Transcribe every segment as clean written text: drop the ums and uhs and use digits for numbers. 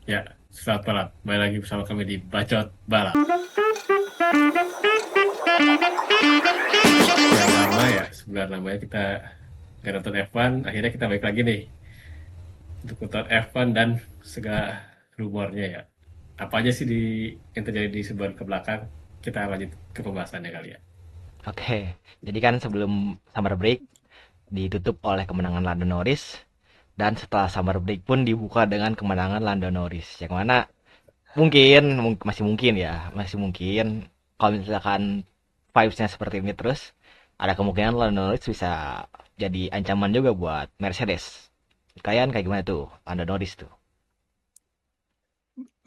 Ya, selamat malam. Kembali lagi bersama kami di Bacot Balap. Sudah lama ya, sebulan lamanya kita nggak nonton F1. Akhirnya kita balik lagi nih untuk nonton F1 dan segala rumornya ya. Apa aja sih yang terjadi di sebulan ke belakang? Kita lanjut ke pembahasannya kali ya. Oke, jadi kan sebelum summer break ditutup oleh kemenangan Lando Norris dan setelah summer break pun dibuka dengan kemenangan Lando Norris. Yang mana masih mungkin ya, masih mungkin kalau misalkan vibes-nya seperti ini terus ada kemungkinan Lando Norris bisa jadi ancaman juga buat Mercedes. Kalian kayak gimana tuh Lando Norris tuh?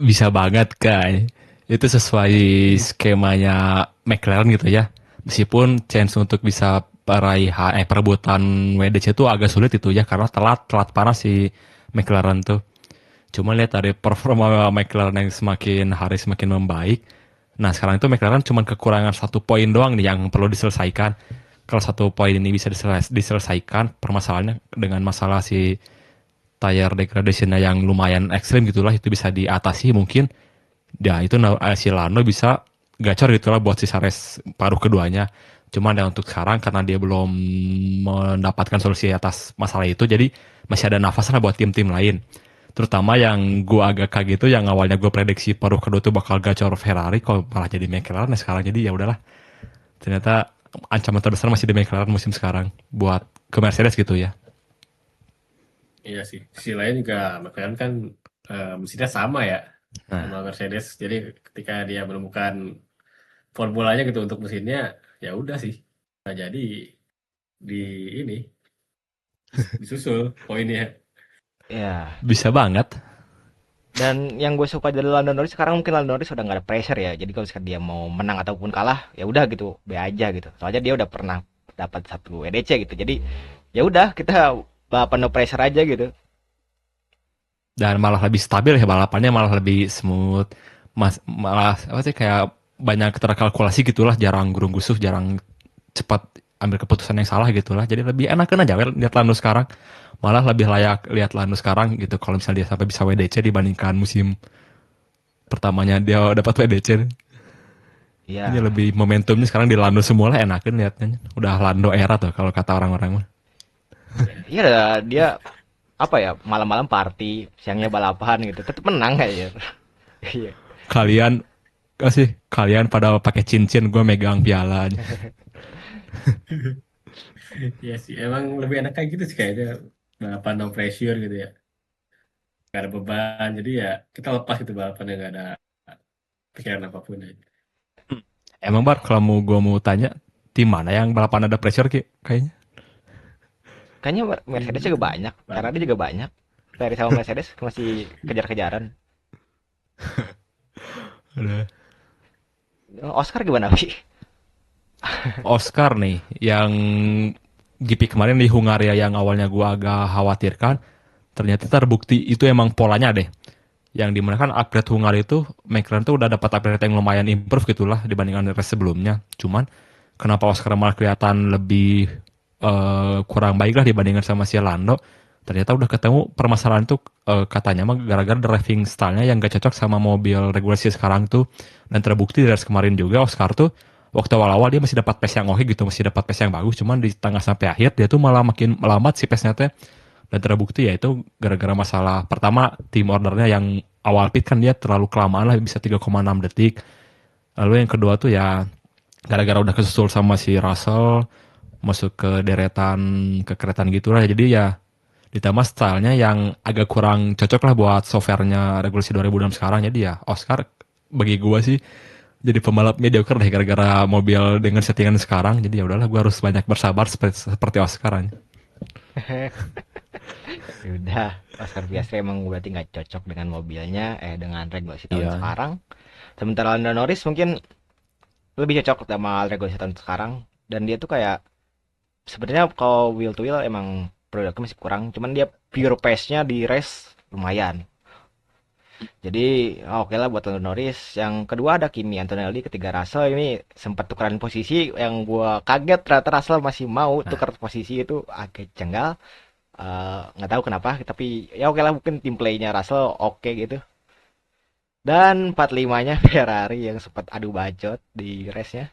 Bisa banget kan. Itu sesuai skemanya McLaren gitu ya. Meskipun chance untuk bisa perebutan WDC itu agak sulit itu ya karena telat panas si McLaren tuh. Cuma lihat dari performa McLaren yang semakin hari semakin membaik. Nah sekarang itu McLaren cuma kekurangan 1 poin doang nih yang perlu diselesaikan. Kalau 1 poin ini bisa diselesaikan, permasalahannya dengan masalah si tire degradation yang lumayan ekstrim gitulah itu bisa diatasi mungkin. Ya itu si Lando bisa gacor gitulah buat si Sares paruh keduanya. Cuman ya untuk sekarang karena dia belum mendapatkan solusi atas masalah itu, jadi masih ada nafas lah buat tim-tim lain. Terutama yang gue agak kaget itu yang awalnya gue prediksi paruh kedua tuh bakal gacor Ferrari, kok malah jadi McLaren. Nah sekarang jadi ya udahlah. Ternyata ancaman terbesar masih di McLaren musim sekarang buat ke Mercedes gitu ya. Iya sih. Sisi lain juga McLaren kan mesinnya sama ya sama Nah, Mercedes. Jadi ketika dia menemukan formulanya gitu untuk mesinnya, ya udah sih. Nah, jadi di ini disusul poinnya. Ya, bisa banget. dan yang gue suka dari Lando Norris sekarang mungkin Lando Norris udah nggak ada pressure ya. Jadi kalau misalkan dia mau menang ataupun kalah, ya udah gitu, be aja gitu. Soalnya dia udah pernah dapat satu WDC gitu. Jadi ya udah kita balapan no pressure aja gitu. Dan malah lebih stabil ya balapannya, malah lebih smooth. Malah apa sih kayak banyak terkalkulasi gitulah, jarang gurung-gusuh, jarang cepat ambil keputusan yang salah gitulah. Jadi lebih enakan aja lihat Lando sekarang. Malah lebih layak lihat Lando sekarang gitu kalau misalnya dia sampai bisa WDC dibandingkan musim pertamanya dia dapat WDC. Ini Iya, lebih momentumnya sekarang di Lando semua lah, enakan lihatnya. Udah Lando era tuh kalau kata orang-orang mah. iya dia apa ya malam-malam party, siangnya balapan gitu. Tetap menang aja. Iya. Kalian kalian pada pakai cincin, gue megang pialanya. Iya sih, emang lebih enak kayak gitu sih kayaknya balapan no pressure gitu ya. Gak ada beban, jadi ya kita lepas gitu balapannya gak ada pikiran apapun aja. Emang Bar, kalau gue mau tanya, tim mana yang balapan ada pressure kayaknya? Kayaknya Mercedes juga Itu banyak, banyak. Ferrari juga banyak. Ferrari sama Mercedes masih kejar-kejaran. Ada Oscar gimana, Pi? Oscar nih, yang GP kemarin di Hungaria yang awalnya gue agak khawatirkan, ternyata terbukti itu emang polanya deh. Yang dimana kan upgrade Hungaria itu, McLaren tuh udah dapat upgrade yang lumayan improve gitulah dibandingkan race sebelumnya. Cuman, kenapa Oscar malah kelihatan lebih kurang baik lah dibandingkan sama si Lando? Ternyata udah ketemu permasalahan tuh, katanya mah gara-gara driving style-nya yang gak cocok sama mobil regulasi sekarang tuh. Dan terbukti dari race kemarin juga Oscar tuh waktu awal-awal dia masih dapat pace yang oke gitu, masih dapat pace yang bagus, cuman di tengah sampai akhir dia tuh malah makin melambat si pace-nya teh. Dan terbukti ya itu gara-gara masalah pertama tim ordernya yang awal pit kan dia terlalu kelamaan lah, bisa 3,6 detik. Lalu yang kedua tuh ya gara-gara udah kesusul sama si Russell masuk ke deretan kekeretan gitulah, jadi ya ditambah stylenya yang agak kurang cocok lah buat softwarenya regulasi 2006 sekarang. Jadi ya Oscar bagi gua sih jadi pembalap mediocre deh gara-gara mobil dengan settingan sekarang. Jadi ya udahlah, gua harus banyak bersabar seperti Oscar aja. Ya udah, Oscar Piastri emang berarti nggak cocok dengan mobilnya, dengan regulasi tahun Iya. sekarang. Sementara Lando Norris mungkin lebih cocok sama regulasi tahun sekarang. Dan dia tuh kayak sebenarnya kalau wheel to wheel emang produknya masih kurang, cuman dia pure pace-nya di race lumayan. Jadi oke lah buat Lando Norris. Yang kedua ada Kimi Antonelli, ketiga Russell. Ini sempat tukeran posisi yang gua kaget ternyata Russell masih mau Nah, tukar posisi, itu agak jenggal. Nggak tahu kenapa, tapi ya oke lah mungkin tim playnya Russell oke gitu. Dan 45-nya Ferrari yang sempat adu bacot di race-nya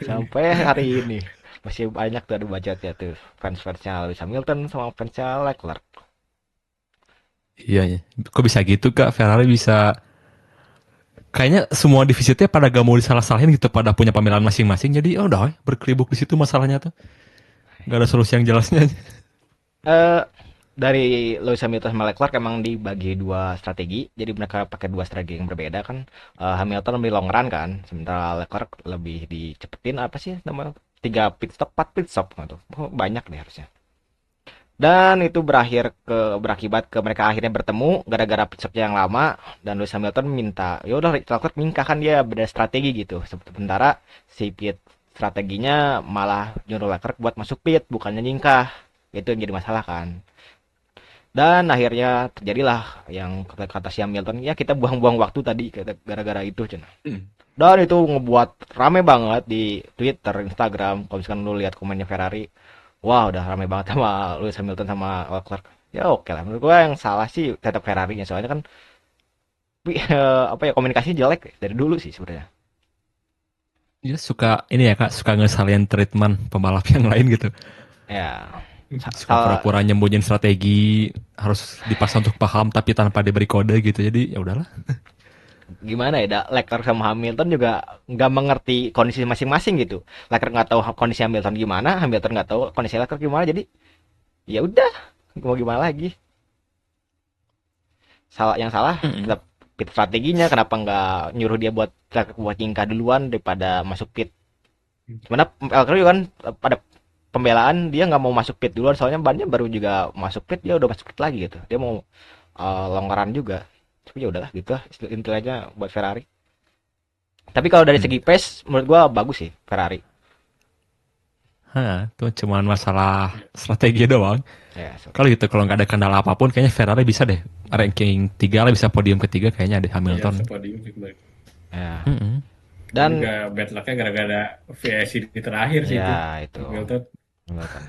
sampai hari ini masih banyak tuh adu bacotnya tuh fans-fansnya Lewis Hamilton sama fansnya Leclerc. Iya, ya. Kok bisa gitu Kak? Ferrari bisa kayaknya semua divisi itu pada gak mau disalah-salahin gitu, pada punya pembelaan masing-masing. Jadi oh udah berkelibuk di situ masalahnya tuh. Gak ada solusi yang jelasnya. Eh dari Lewis Hamilton sama Leclerc emang dibagi dua strategi. Jadi mereka pakai dua strategi yang berbeda kan. Hamilton lebih long run kan, sementara Leclerc lebih dicepetin apa sih nama 3 pit stop, 4 pit stop gitu. Oh, banyak deh harusnya. Dan itu berakibat ke mereka akhirnya bertemu gara-gara pit stopnya yang lama dan Lewis Hamilton minta, ya udah Leclerc minta kan dia beda strategi gitu. Sementara si pit strateginya malah nyuruh Leclerc buat masuk pit bukannya nyingkah. Itu yang jadi masalah kan. Dan akhirnya terjadilah yang kata si Hamilton, ya kita buang-buang waktu tadi gara-gara itu Cen. Dan itu ngebuat rame banget di Twitter, Instagram. Kalau misalkan lu lihat komennya Ferrari, wah udah rame banget sama Lewis Hamilton sama Leclerc. Ya oke lah, menurut gua yang salah sih tetap Ferrarinya soalnya kan apa ya komunikasinya jelek dari dulu sih sebenarnya. Dia suka ini ya Kak, suka ngesalin treatment pembalap yang lain gitu. Ya, Suka pura-pura nyembunyiin strategi, harus dipaksa untuk paham tapi tanpa diberi kode gitu. Jadi ya udahlah. gimana ya, Leclerc sama Hamilton juga nggak mengerti kondisi masing-masing gitu. Leclerc nggak tahu kondisi Hamilton gimana, Hamilton nggak tahu kondisi Leclerc gimana, jadi ya udah mau gimana lagi. Yang salah Mm-mm. tetap pit strateginya, kenapa nggak nyuruh dia buat nyingkah duluan daripada masuk pit. Gimana Leclerc juga kan pada pembelaan dia nggak mau masuk pit duluan soalnya bannya baru juga masuk pit, dia udah masuk pit lagi gitu, dia mau longgaran juga. Tapi ya udahlah gitu lah intinya buat Ferrari. Tapi kalau dari Hmm. segi pace menurut gua bagus sih Ferrari. Hah, itu cuman masalah strategi doang. Ya, Kalau gitu, kalau nggak ada kendala apapun, kayaknya Ferrari bisa deh. Ranking 3 lah, bisa podium ketiga kayaknya deh Iya, Hamilton. sepodium sih kemarin. ya. Mm-mm. Itu Dan juga bad luck-nya gara-gara VSC di terakhir sih itu. ya itu Hamilton. Hamilton.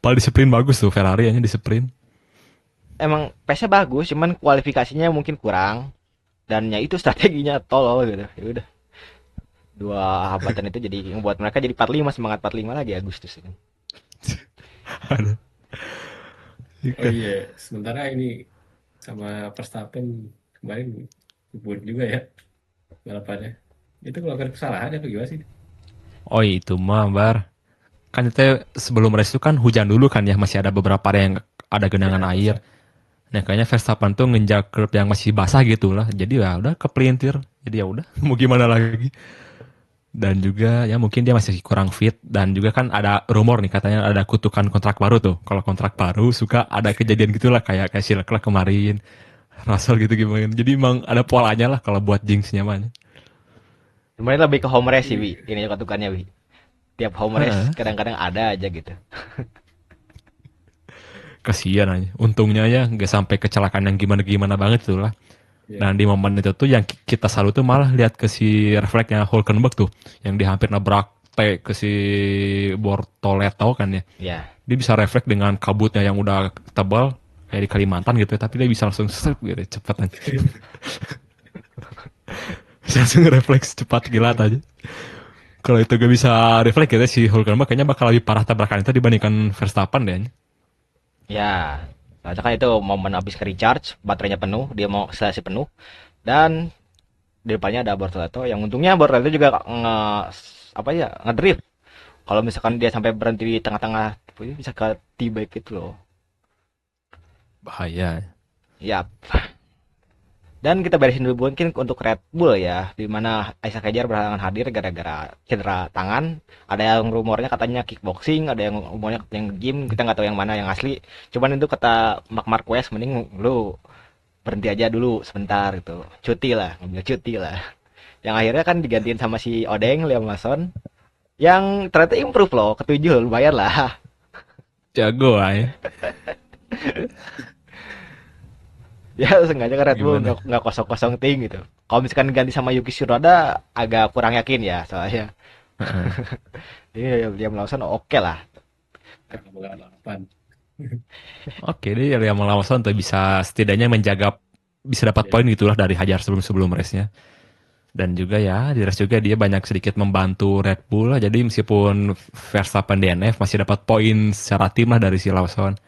Padahal di sprint bagus tuh Ferrari hanya di sprint. Emang pace-nya bagus, cuman kualifikasinya mungkin kurang dan ya itu strateginya tolol gitu. Ya udah, dua hambatan itu jadi membuat mereka jadi 45, semangat 45 lagi Agustus ini. Aduh. Oh Oke. iya, sementara ini sama Verstappen kemarin kebun juga ya balapannya. Itu melakukan kesalahan apa gimana sih? Oh itu mah bar. Kan itu sebelum race itu kan hujan dulu kan ya, masih ada beberapa area yang ada genangan Ya, air. masa. Nah kayaknya Verstappen tuh nginjak curb yang masih basah gitu lah. Jadi ya udah kepelintir. Jadi ya udah mau gimana lagi. Dan juga ya mungkin dia masih kurang fit, dan juga kan ada rumor nih katanya ada kutukan kontrak baru tuh. Kalau kontrak baru suka ada kejadian gitulah, kayak si Leclerc kemarin, Russell gitu gimana. Jadi emang ada polanya lah kalau buat jinxnya mah. Sebenarnya lebih ke home race sih, Wi. Iya. Ini katukannya, Wi. Tiap home race Heeh, kadang-kadang ada aja gitu. kasihan aja. Untungnya ya nggak sampai kecelakaan yang gimana-gimana banget tuh lah. Iya. Dan di momen itu tuh yang kita selalu tuh malah lihat ke si refleksnya Hulkenberg tuh, yang dia hampir nabrak ke si Bortoleto kan ya. Ya. Dia bisa refleks dengan kabutnya yang udah tebal kayak di Kalimantan gitu ya, tapi dia bisa langsung set gitu cepet aja. Bisa langsung refleks cepat gila aja. Kalau itu gak bisa refleks gitu si Hulkenberg kayaknya bakal lebih parah tabrakan itu dibandingkan Verstappen deh. Ya. Soalnya kan itu momen habis ke recharge, baterainya penuh, dia mau selesai penuh dan di depannya ada Bortoleto yang untungnya Bortoleto juga apa ya ngedrift. Kalau misalkan dia sampai berhenti di tengah-tengah bisa ke T-back gitu loh. Bahaya. Ya, dan kita beresin dulu mungkin untuk Red Bull ya, di mana Isaac Hadjar berhalangan hadir gara-gara cedera tangan. Ada yang rumornya katanya kickboxing, ada yang rumornya yang gym, kita nggak tahu yang mana yang asli. Cuman itu kata Mark Marquez, mending lu berhenti aja dulu sebentar gitu, cuti lah, ngambil cuti lah. Yang akhirnya kan digantiin sama si Odeng, Liam Lawson, yang ternyata improve loh, ketujuh lumayan lah. Jago aja. Ya sengaja kan Red Bull Gimana? nggak kosong-kosong ting gitu. Kalau misalkan ganti sama Yuki Tsunoda agak kurang yakin ya soalnya. Heeh. Ini Liam Lawson oke lah. Karena balapan. Oke deh, ya yang Lawson tuh bisa setidaknya menjaga, bisa dapat Ya. poin gitulah dari Hajar sebelum race-nya. Dan juga ya di race juga dia banyak sedikit membantu Red Bull lah. Jadi meskipun Verstappen DNF masih dapat poin secara tim lah dari si Lawson.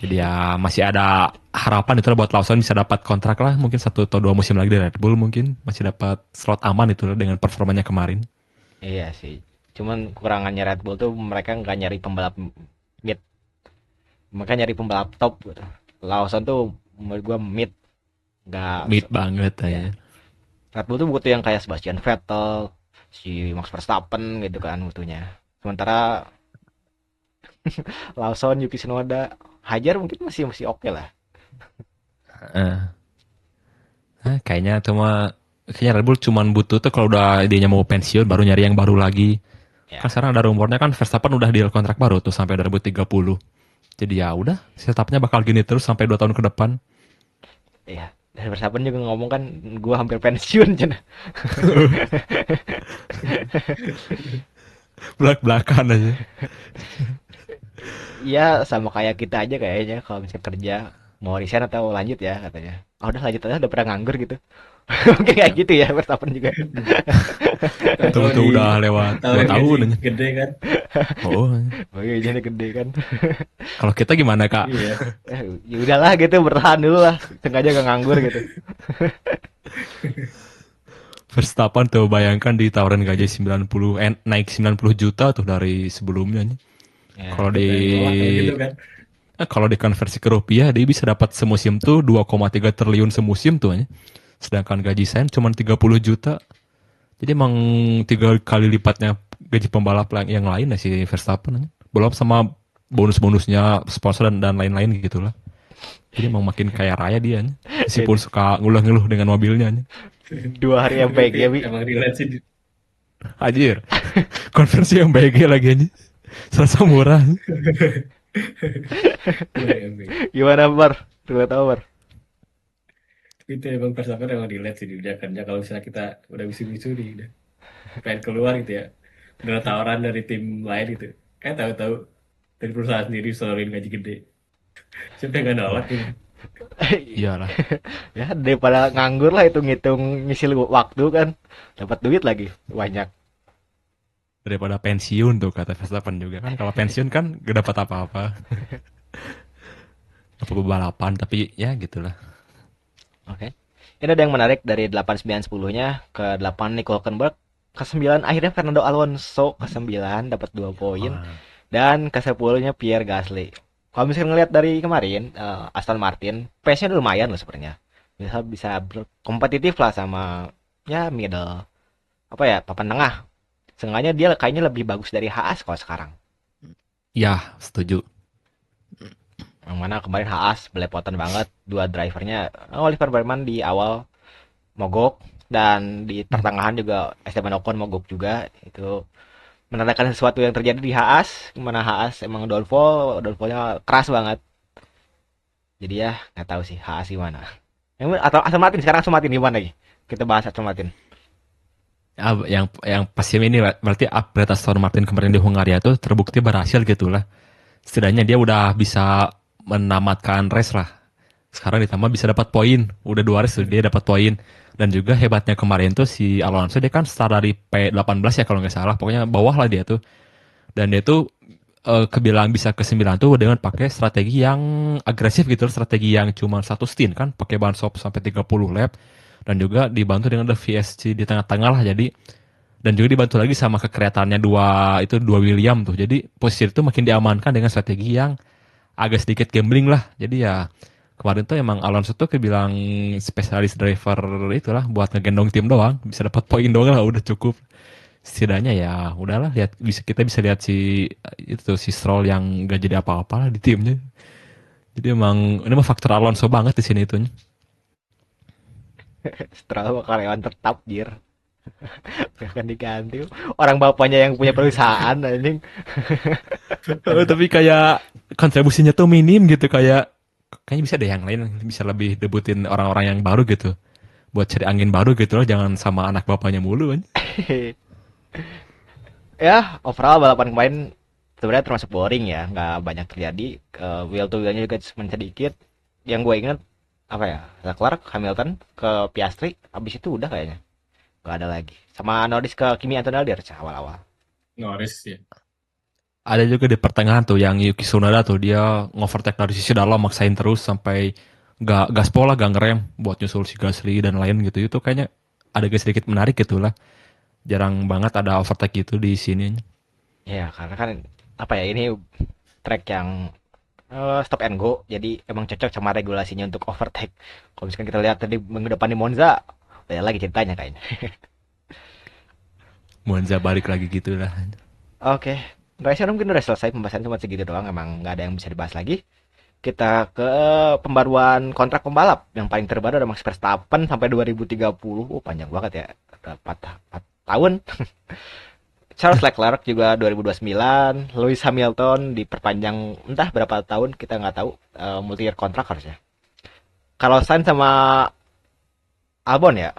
Jadi ya masih ada harapan itu lah buat Lawson bisa dapat kontrak lah mungkin 1 atau 2 musim lagi di Red Bull, mungkin masih dapat slot aman itu lah dengan performanya kemarin. Iya sih. Cuman kekurangannya Red Bull tuh mereka nggak nyari pembalap mid, mereka nyari pembalap top gitu. Lawson tuh menurut gua mid, nggak Mid banget ya. aja. Red Bull tuh butuh yang kayak Sebastian Vettel, si Max Verstappen gitu kan butuhnya. Sementara Lawson, Yuki Tsunoda, Hajar mungkin masih masih oke lah. Eh, kayaknya kayaknya Red Bull cuman butuh tuh kalau udah idenya mau pensiun baru nyari yang baru lagi. Kan Ya, sekarang ada rumornya kan Verstappen udah deal kontrak baru tuh sampai 2030. Jadi ya udah, setupnya bakal gini terus sampai 2 tahun ke depan. iya. Dan Verstappen juga ngomong kan, gua hampir pensiun cina. Belak-belakan aja. Iya, sama kayak kita aja kayaknya kalau misalnya kerja mau resign atau lanjut ya katanya. Oh, udah lanjut aja udah pernah nganggur gitu. Mungkin kayak gitu ya Verstappen juga. Tahu-tahu Betul-betul udah lewat 2 ditawarin gaji tahun aja. gede kan. Oh, Oh, gajinya gede kan. kalau kita gimana Kak? Iya. Ya udahlah gitu, bertahan dulu lah. Sengaja gak nganggur gitu. Verstappen tuh bayangkan ditawarin gaji 90, naik 90 juta tuh dari sebelumnya. Ya, Kalau di Kita yang nolak kalau gitu kan. kalau dikonversi ke rupiah dia bisa dapat semusim tuh 2,3 triliun semusim tuh. Sedangkan gaji saya cuma 30 juta. Jadi emang 3 kali lipatnya gaji pembalap yang lain ya si Verstappen. Belum sama bonus-bonusnya sponsor dan lain-lain gitu lah. Jadi emang makin kaya raya dia. Meskipun suka ngeluh-ngeluh dengan mobilnya. 2 hari Tapi MPG, Bi. emang relate sih. Anjir. Konversi yang BG lagi aja. Serasa murah. Wah, emang. Gimana, Bar? Tuh tahu, Bar. Itu emang Verstappen emang relate sih di dunia kerja. Kalau misalnya kita udah bisu-bisu nih, udah pengen keluar gitu ya. Udah ada tawaran dari tim lain gitu. Kayak tahu-tahu dari perusahaan sendiri soalin gaji gede. Siapa yang nggak nolak gitu. Iyalah. Ya, daripada nganggur lah itu ngitung ngisi waktu kan. Dapat duit lagi banyak. Daripada pensiun tuh kata Verstappen juga kan. Kalau pensiun kan gak dapat apa-apa. Apa balapan tapi ya gitulah. Oke. Ini ada yang menarik dari 8 9 10-nya ke 8 Nico Hülkenberg, ke 9 akhirnya Fernando Alonso ke 9 dapat 2 poin Wah. dan ke 10-nya Pierre Gasly. Kalau misalnya ngelihat dari kemarin Aston Martin, pace-nya udah lumayan loh sebenarnya. Bisa bisa kompetitif lah sama ya middle apa ya papan tengah. Seenggaknya dia kayaknya lebih bagus dari Haas kalau sekarang. Ya, setuju. Yang mana kemarin Haas belepotan banget dua drivernya. Oliver Berman di awal mogok dan di pertengahan juga Esteban Ocon mogok juga. Itu menandakan sesuatu yang terjadi di Haas, mana Haas emang downfallnya keras banget. Jadi ya nggak tahu sih Haas gimana. Atau Aston Martin, sekarang Aston Martin gimana lagi? Kita bahas Aston Martin. Yang pasti ini berarti upgrade Aston Martin kemarin di Hungaria tuh terbukti berhasil gitu lah. Setidaknya dia udah bisa menamatkan race lah. Sekarang ditambah bisa dapat poin. Udah 2 race tuh dia dapat poin. Dan juga hebatnya kemarin tuh si Alonso dia kan start dari P18 ya kalau nggak salah. Pokoknya bawah lah dia tuh. Dan dia tuh kebilang bisa ke 9 tuh dengan pakai strategi yang agresif gitu, strategi yang cuma 1 stint kan, pakai ban stop sampai 30 lap dan juga dibantu dengan ada VSC di tengah-tengah lah. Jadi dan juga dibantu lagi sama kekreatannya dua William tuh. Jadi posisi itu makin diamankan dengan strategi yang agak sedikit gambling lah. Jadi ya kemarin tuh emang Alonso tuh kebilang spesialis driver itulah buat ngegendong tim doang, bisa dapat poin doang lah udah cukup. Setidaknya ya udahlah lihat kita bisa lihat si itu si Stroll yang gak jadi apa-apa lah di timnya. Jadi emang ini mah faktor Alonso banget di sini itunya. Setelah karyawan tetap jir. Akan diganti. Orang bapaknya yang punya perusahaan anjing. Tapi kayak kontribusinya tuh minim gitu, kayaknya bisa deh yang lain bisa lebih debutin orang-orang yang baru gitu. Buat cari angin baru gitu loh, jangan sama anak bapaknya mulu kan. Ya, overall balapan kemarin sebenarnya termasuk boring ya, nggak banyak terjadi. Wheel to wheelnya juga cuma sedikit. Yang gue ingat apa ya, Leclerc, Hamilton ke Piastri, abis itu udah kayaknya nggak ada lagi. Sama Norris ke Kimi Antonelli awal-awal. Norris ya. Ada juga di pertengahan tuh yang Yuki Tsunoda tuh dia ngovertake dari sisi dalam maksain terus sampai gak gaspol lah, gak ngerem buat nyusul si Gasly dan lain gitu. Itu kayaknya ada sedikit menarik gitu lah. Jarang banget ada overtake gitu di sini. Ya karena kan apa ya, ini track yang stop and go, jadi emang cocok sama regulasinya untuk overtake. Kalau misalkan kita lihat tadi minggu depan di Monza, beda lagi ceritanya kayaknya. Monza balik lagi gitu lah. Oke, guys, mungkin udah selesai pembahasan cuma segitu doang, emang nggak ada yang bisa dibahas lagi. Kita ke pembaruan kontrak pembalap. Yang paling terbaru ada Max Verstappen sampai 2030. Oh, panjang banget ya. Ada 4 tahun. Charles Leclerc juga 2029. Lewis Hamilton diperpanjang entah berapa tahun, kita nggak tahu. Multi year kontrak harusnya. Carlos Sainz sama Albon ya.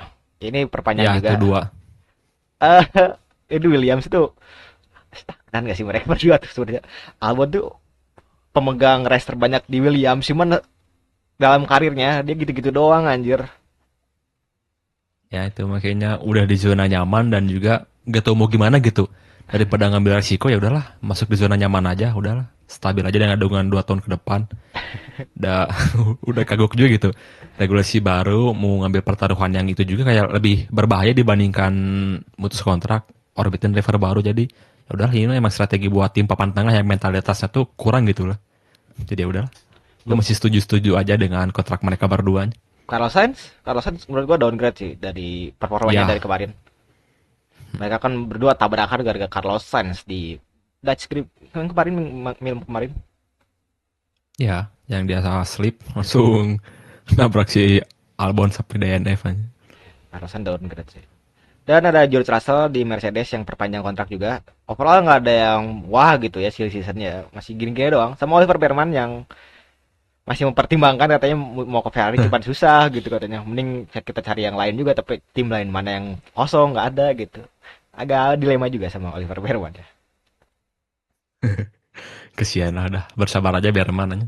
Ini perpanjang Ya juga. itu dua. Eh, itu Williams itu stagnan nggak sih mereka berdua tuh sebenarnya. Albon tuh pemegang race terbanyak di Williams, cuman dalam karirnya dia gitu-gitu doang anjir. Ya itu makanya udah di zona nyaman dan juga gak tau mau gimana gitu. Daripada ngambil resiko ya udahlah, masuk di zona nyaman aja, udahlah. Stabil aja dengan 2 tahun ke depan. Udah udah kagok juga gitu. Regulasi baru mau ngambil pertaruhan yang itu juga kayak lebih berbahaya dibandingkan mutus kontrak, orbitin driver baru. Jadi ya udahlah, ini emang strategi buat tim papan tengah yang mentalitasnya tuh kurang gitu lah. Jadi ya udahlah. Gue Gue masih setuju-setuju aja dengan kontrak mereka berdua. Carlos Sainz menurut gua downgrade sih dari performanya dari Ya, kemarin. Mereka kan berdua tabrakan gara-gara Carlos Sainz di Dutch Grip kan kemarin, kemarin. ya, yang dia salah slip langsung nabrak si Albon sampai DNF aja. Carlos Sainz downgrade sih. Dan ada George Russell di Mercedes yang perpanjang kontrak juga. Overall nggak ada yang wah gitu ya seasonnya, masih gini-gini doang. Sama Oliver Berman yang masih mempertimbangkan, katanya mau ke Ferrari cuman susah gitu katanya. Mending kita cari yang lain juga, tapi tim lain mana yang kosong nggak ada gitu. Agak dilema juga sama Oliver Berman ya. Kesian lah, dah bersabar aja biar mananya.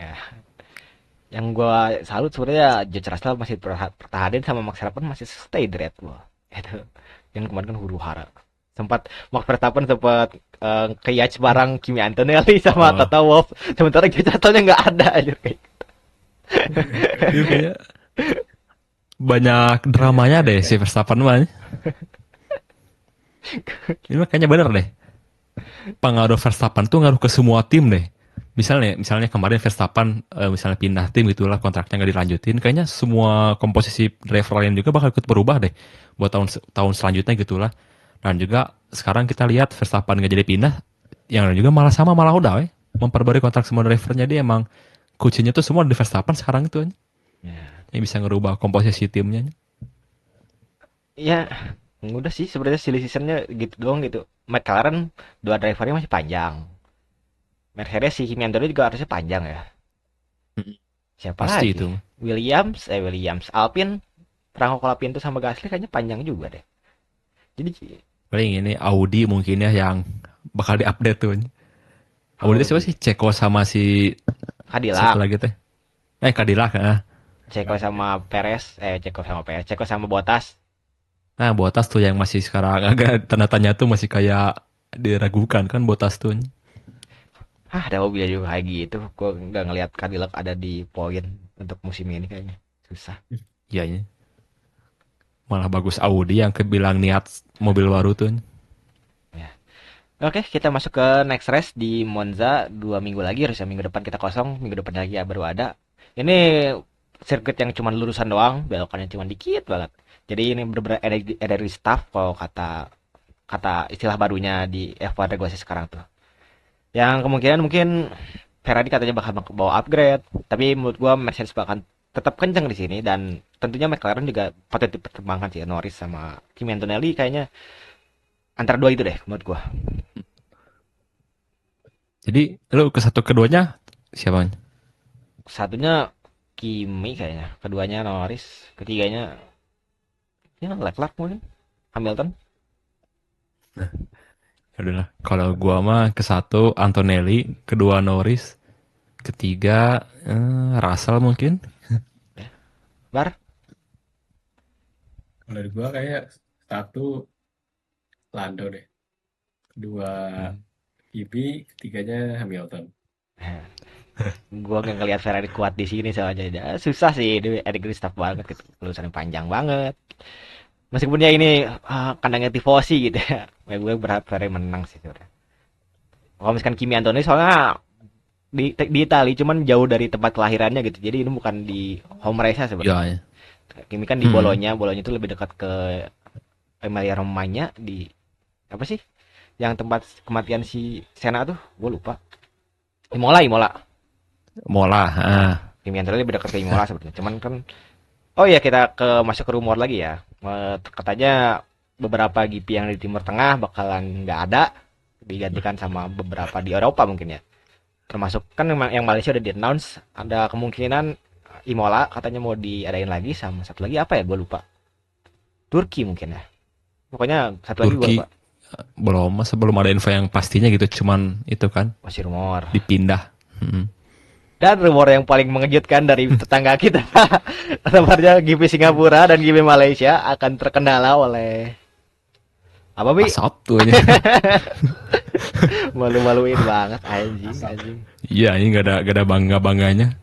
Ya, yang gua salut sebenarnya George Russell masih pertahanin, sama Max Verstappen masih stay di Red Bull. Itu yang kemarin kan huru hara. Sempat Max Verstappen sempat ke barang Kimi Antonelli sama Oh, Toto Wolff, sementara George Russellnya nggak ada aja kayak. itu kayak banyak dramanya deh si Verstappen mah. Ini mah kayaknya bener deh. Pengaruh Verstappen tuh ngaruh ke semua tim deh. Misalnya kemarin Verstappen misalnya pindah tim gitulah, kontraknya nggak dilanjutin, kayaknya semua komposisi driver lain juga bakal ikut berubah deh buat tahun tahun selanjutnya gitulah. Dan juga sekarang kita lihat Verstappen nggak jadi pindah, yang lain juga malah sama, malah udah memperbarui kontrak semua drivernya. Dia emang kuncinya tuh semua di Verstappen sekarang itu aja. Ya, Yang bisa ngerubah komposisi timnya. ya udah sih sebenarnya silly seasonnya gitu doang gitu. McLaren dua drivernya masih panjang. Mercedes si Kimi Antonelli juga harusnya panjang ya. Mm, Siapa Pasti lagi? itu. Williams, Alpine, Franco Colapinto sama Gasly kayaknya panjang juga deh. Jadi Paling ini Audi mungkin ya yang bakal diupdate tuh. Audi itu siapa Audi, sih? Ceko sama si satu Cadillac, lagi teh. Cadillac. Ceko sama Perez, Ceko sama Bottas. Nah, Bottas tuh yang masih sekarang agak tanda tanya tuh, masih kayak diragukan kan Bottas tuh. Ada mobil juga kayak gitu. Gue nggak ngelihat Cadillac ada di poin untuk musim ini kayaknya. Susah. Iya, ya. Malah bagus Audi yang kebilang niat mobil baru tuh. Ya. Oke, kita masuk ke next race di Monza 2 minggu lagi. Harusnya minggu depan kita kosong, minggu depan lagi ya baru ada. Ini sirkuit yang cuma lurusan doang, belokannya cuma dikit banget. Jadi ini benar-benar energy stuff kalau kata kata istilah barunya di F1 regulasi sekarang tuh. Yang kemungkinan mungkin Ferrari katanya bakal bawa upgrade, tapi menurut gua Mercedes bakal tetap kencang di sini, dan tentunya McLaren juga patut dipertimbangkan sih, Norris sama Kimi Antonelli kayaknya antara dua itu deh menurut gua. Jadi lu ke satu keduanya siapa? Satunya Kimi kayaknya, keduanya Norris, ketiganya ya Leclerc mungkin, Hamilton. Adalah kalau gua mah ke satu Antonelli, kedua Norris, ketiga Russell mungkin. Bar? Kalau dari gua kayak satu Lando deh, kedua Hmm. Kimi, ketiganya Hamilton. Gua nggak ngelihat Ferrari kuat di sini soalnya. Ya, susah sih, Eric Gris tough banget gitu. Lulusannya panjang banget. Meskipun ya ini kandangnya tifosi gitu ya. Gue berharap Ferrari menang sih sebenarnya. Kalau misalkan Kimi Antonelli soalnya di Itali cuman jauh dari tempat kelahirannya gitu. Jadi ini bukan di home race sebenarnya. Ya, ya. Kimi kan di Hmm. Bolonya, Bolonya itu lebih dekat ke Emilia Romagna di apa sih? Yang tempat kematian si Senna tuh, gue lupa. Imola, Imola. Mola. Nah, Kimi Antonelli lebih dekat ke Imola sebetulnya. Cuman kan oh iya kita masuk ke rumor lagi ya. Katanya beberapa GP yang di Timur Tengah bakalan nggak ada, digantikan sama beberapa di Eropa mungkin ya. Termasuk kan yang Malaysia udah di announce ada kemungkinan Imola katanya mau diadain lagi sama satu lagi apa ya gue lupa. Turki mungkin ya. Pokoknya satu lagi gue Turki lupa. sebelum ada info yang pastinya gitu, cuman itu kan Masih rumor. dipindah. Hmm. Dan rumor yang paling mengejutkan dari tetangga kita, kabarnya GP Singapura dan GP Malaysia akan terkendala oleh apa bi? Asap tuh ini. Malu-maluin banget anjing, Asap. anjing. Iya, ini gak ada bangga-bangganya.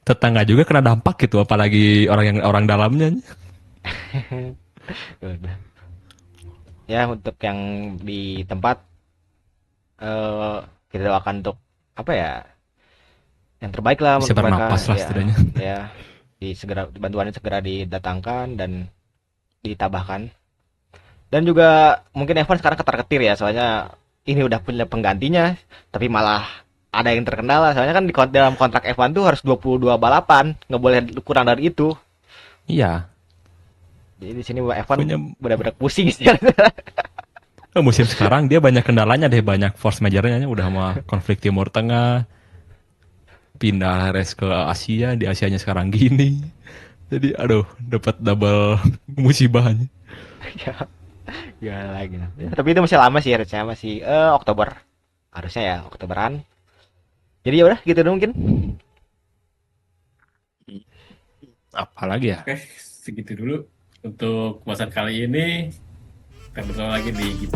Tetangga juga kena dampak gitu, apalagi orang dalamnya. Udah. Ya untuk yang di tempat eh kita doakan untuk apa ya? Yang terbaik lah Bisa untuk mereka bernapas lah ya. setidaknya. Ya, segera bantuannya segera didatangkan dan ditabahkan. Dan juga mungkin Evan sekarang ketar-ketir ya, soalnya ini udah punya penggantinya, tapi malah ada yang terkendala. Soalnya kan dalam kontrak F1 tuh harus 22 balapan, nggak boleh kurang dari itu. Iya, Jadi di sini F1 punya benar-benar pusing sih. musim sekarang dia banyak kendalanya deh, banyak force majornya udah mah konflik Timur Tengah, pindah race ke Asia, di Asianya sekarang gini. Jadi aduh, dapat double musibahnya. Ya, gimana lagi. Ya, tapi itu masih lama sih, harusnya masih Oktober. Harusnya ya Oktoberan. Jadi ya udah gitu dong mungkin. Apalagi ya? Oke, segitu dulu untuk pembahasan kali ini. Kita bertemu lagi di GP